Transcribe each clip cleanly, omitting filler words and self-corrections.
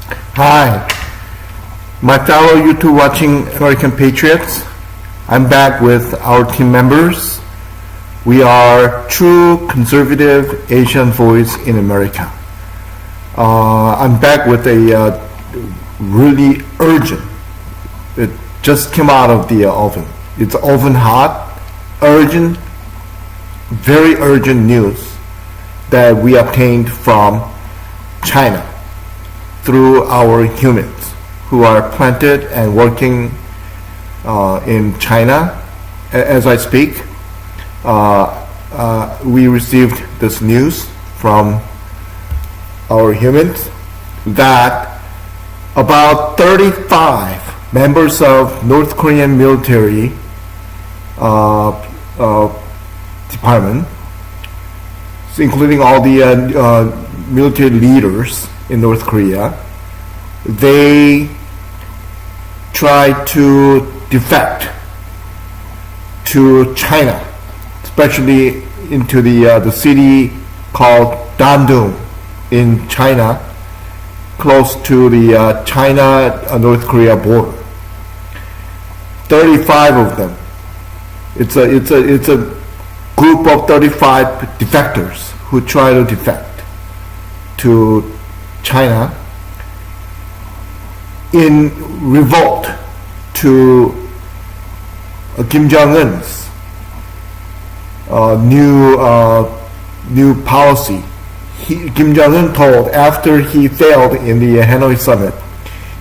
Hi, my fellow YouTube watching American Patriots. I'm back with our team members. We are true conservative Asian voice in America. I'm back with a really urgent. It just came out of the oven. It's oven hot, urgent, very urgent news that we obtained from China through our humans who are planted and working in China as I speak. We received this news from our humans that about 35 members of North Korean military department, including all the military leaders in North Korea, they tried to defect to China, especially into the city called Don-Doong in China, close to the China-North Korea border. 35 of them. It's a group of 35 defectors who try to defect to China in revolt to Kim Jong-Un's new policy. Kim Jong-Un told, after he failed in the Hanoi summit,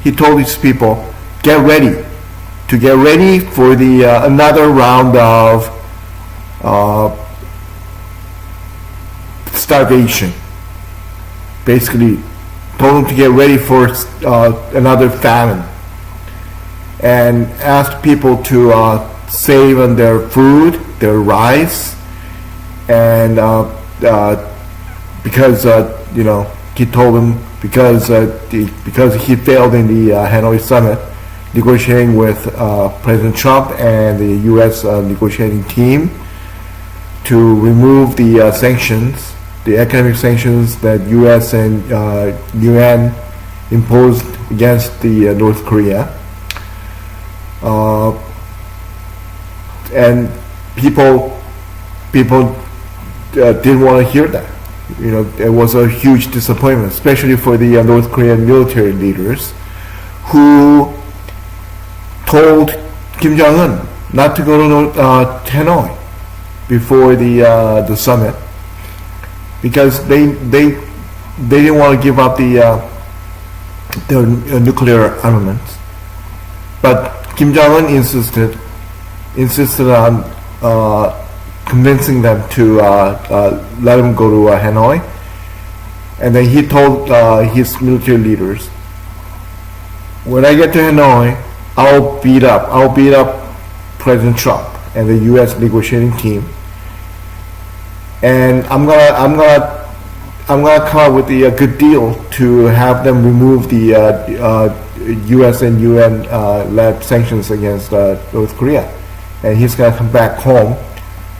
he told his people, get ready for the another round of starvation. Basically told them to get ready for another famine, and asked people to save on their food, their rice, and because he told them because he failed in the Hanoi summit negotiating with President Trump and the U.S. Negotiating team to remove the sanctions, the economic sanctions that U.S. and UN imposed against the North Korea, and people didn't want to hear that. It was a huge disappointment, especially for the North Korean military leaders who told Kim Jong-Un not to go to Hanoi before the summit, because they didn't want to give up their nuclear armaments. But Kim Jong-Un insisted on convincing them to let him go to Hanoi, and then he told his military leaders, when I get to Hanoi, I'll beat up President Trump and the U.S. negotiating team, and I'm gonna come up with a good deal to have them remove the U.S. and UN led sanctions against North Korea, and he's gonna come back home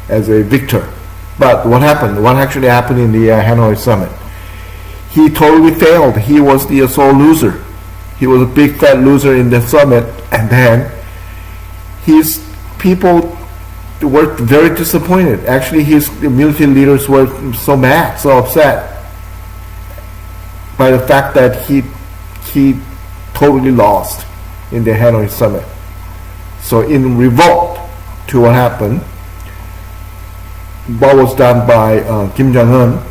as a victor. But what happened? What actually happened in the Hanoi summit? He totally failed. He was the sole loser. He was a big fat loser in the summit, and then his people were very disappointed. Actually, his military leaders were so mad, so upset by the fact that he totally lost in the Hanoi summit. So in revolt to what happened, what was done by Kim Jong-Un,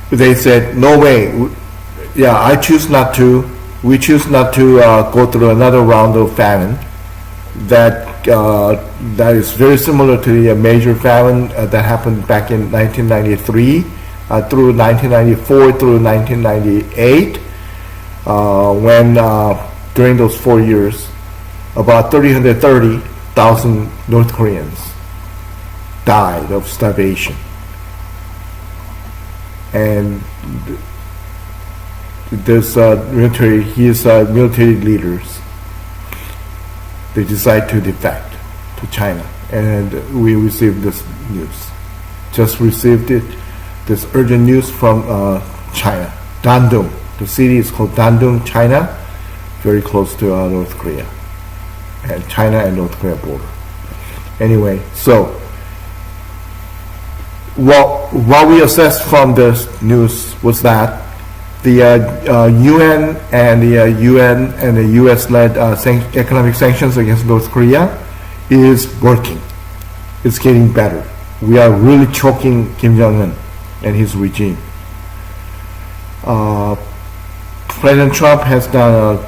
they said, no way, I choose not to, we choose not to go through another round of famine that is very similar to the major famine that happened back in 1993 through 1994 through 1998, when during those 4 years about 330,000 North Koreans died of starvation. And this military leaders, they decide to defect to China, and we received this news. Just received it, this urgent news from China. Don-Doong. The city is called Don-Doong, China, very close to North Korea, and China and North Korea border. Anyway, so what we assessed from this news was that the UN and the US-led economic sanctions against North Korea is working. It's getting better. We are really choking Kim Jong-Un and his regime. President Trump has done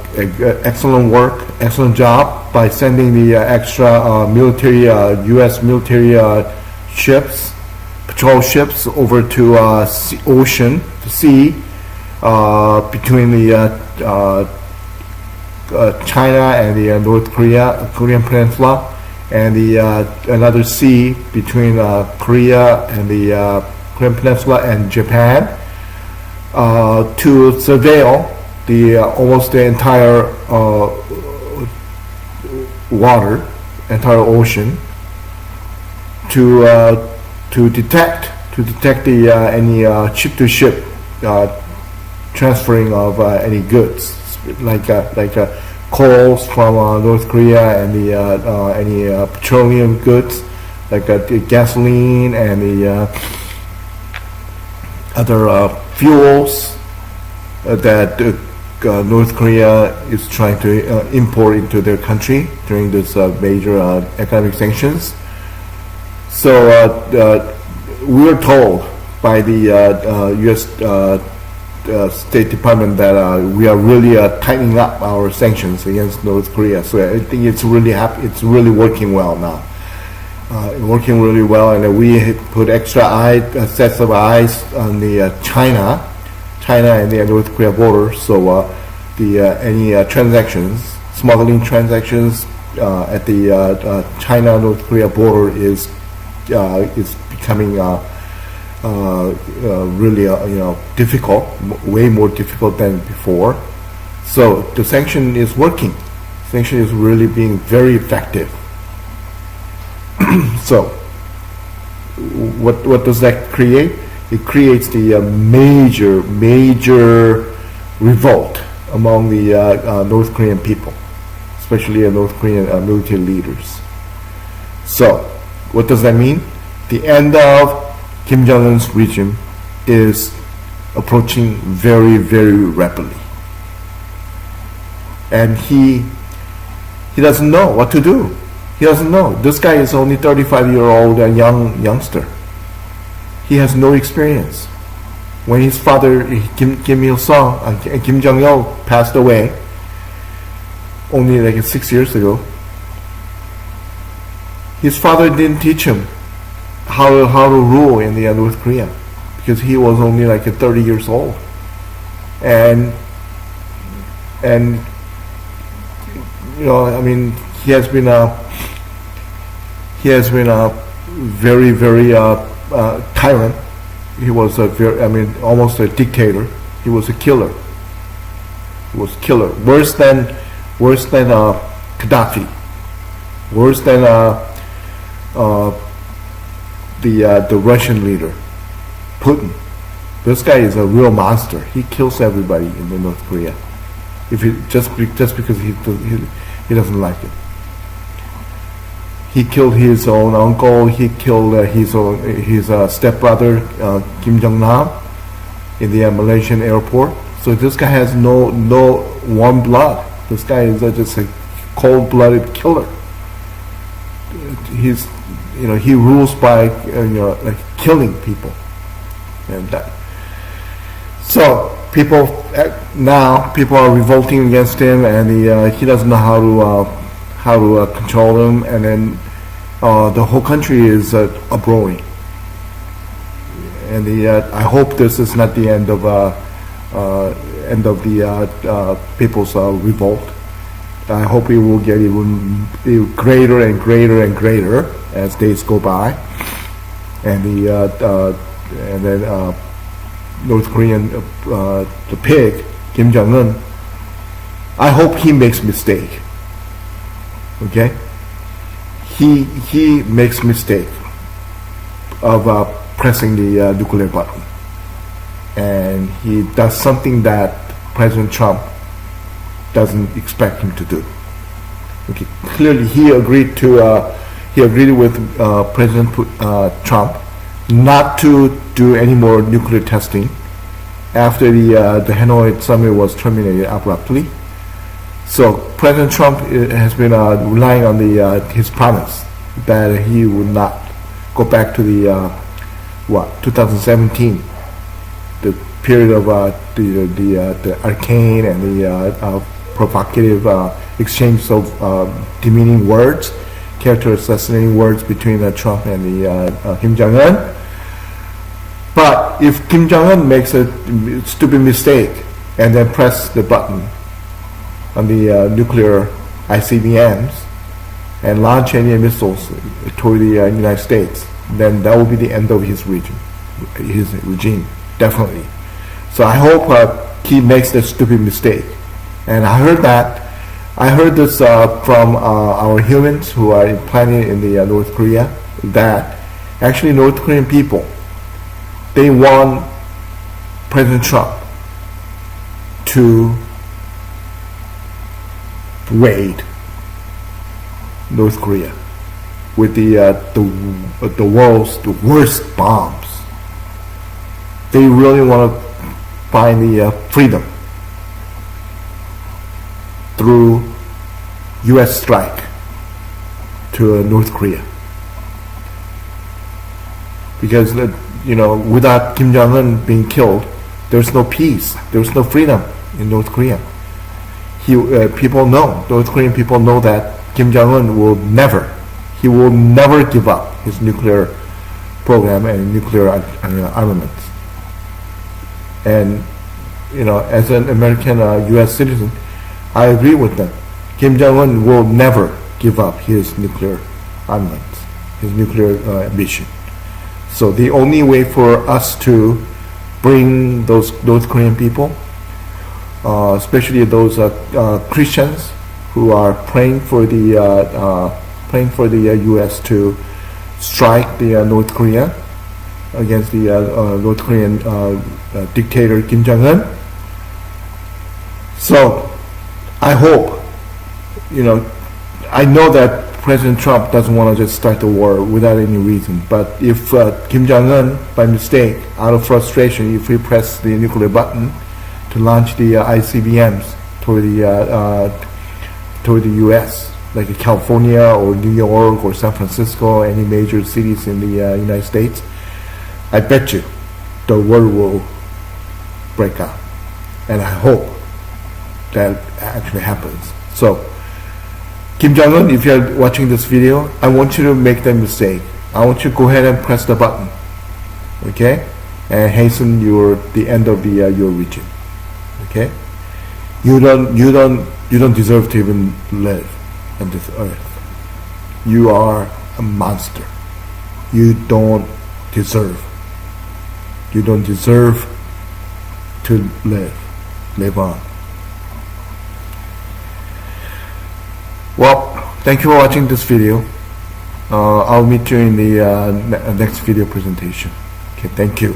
excellent job by sending the extra military, U.S. military ships, patrol ships over to the sea, between the China and the North Korean Peninsula, and the another sea between Korea and the Korean Peninsula and Japan, to surveil the almost the entire water, entire ocean, to detect the any ship-to-ship transferring of any goods, like coals from North Korea and the any petroleum goods, like the gasoline and the other fuels that North Korea is trying to import into their country during this major economic sanctions. So we were told by the U.S. State Department that we are really tightening up our sanctions against North Korea. So I think it's really it's really working well now. Working really well, and we put extra sets of eyes on the China and the North Korea border. So any transactions, smuggling transactions at the China-North Korea border is becoming really difficult, way more difficult than before. So the sanction is working. Sanction is really being very effective. So what does that create? It creates the major revolt among the North Korean people, especially North Korean military leaders. So what does that mean? The end of Kim Jong-un's regime is approaching very, very rapidly. And he doesn't know what to do. He doesn't know. This guy is only 35-year-old youngster. He has no experience. When his father, Kim Jong-il, passed away only like 6 years ago, his father didn't teach him how to rule in the North Korea, because he was only like 30 years old, and I mean, he has been a very, very tyrant. He was almost a dictator. He was a killer. Worse than Gaddafi. Worse than the Russian leader, Putin. This guy is a real monster. He kills everybody in the North Korea, just because he doesn't like it. He killed his own uncle. He killed his stepbrother, Kim Jong-nam, in the Malaysian airport. So this guy has no warm blood. This guy is just a cold-blooded killer. He rules by like killing people, and that. So people are revolting against him, and he doesn't know how to control them, and then the whole country is uproaring. And I hope this is not the end of the people's revolt. I hope it will get even greater and greater as days go by, and then North Korean the pig Kim Jong-un. I hope he makes mistake. Okay, he makes mistake of pressing the nuclear button. and he does something that President Trump doesn't expect him to do. Okay, clearly he agreed with President Trump not to do any more nuclear testing after the Hanoi summit was terminated abruptly. So President Trump has been relying on his promise that he would not go back to the 2017, the period of the arcane and the provocative exchange of demeaning words, character assassinating words between Trump and the Kim Jong-Un. But if Kim Jong-Un makes a stupid mistake and then press the button on the nuclear ICBMs and launch any missiles toward the United States, then that will be the end of his regime, definitely. So I hope he makes that stupid mistake. And I heard this from our humans who are planning in the North Korea, that actually North Korean people, they want President Trump to raid North Korea with the world's worst bombs. They really want to find the freedom through U.S. strike to North Korea, because without Kim Jong-Un being killed, there's no peace, there's no freedom in North Korea. North Korean people know that Kim Jong-Un will never give up his nuclear program and nuclear armaments. And as an American U.S. citizen, I agree with them. Kim Jong-un will never give up his nuclear armaments, his nuclear ambition. So the only way for us to bring those North Korean people, especially those Christians who are praying for the U.S. to strike the North Korea against the North Korean dictator Kim Jong-un. So I hope, I know that President Trump doesn't want to just start the war without any reason, but if Kim Jong-un, by mistake, out of frustration, if he press the nuclear button to launch the ICBMs toward the U.S., like California or New York or San Francisco, any major cities in the United States, I bet you the war will break out. And I hope that actually happens. So, Kim Jong-un, if you're watching this video, I want you to make that mistake. I want you to go ahead and press the button, okay, and hasten the end of your regime, okay. You don't deserve to even live on this earth. You are a monster. You don't deserve to live on. Well, thank you for watching this video. I'll meet you in the next video presentation. Okay, thank you.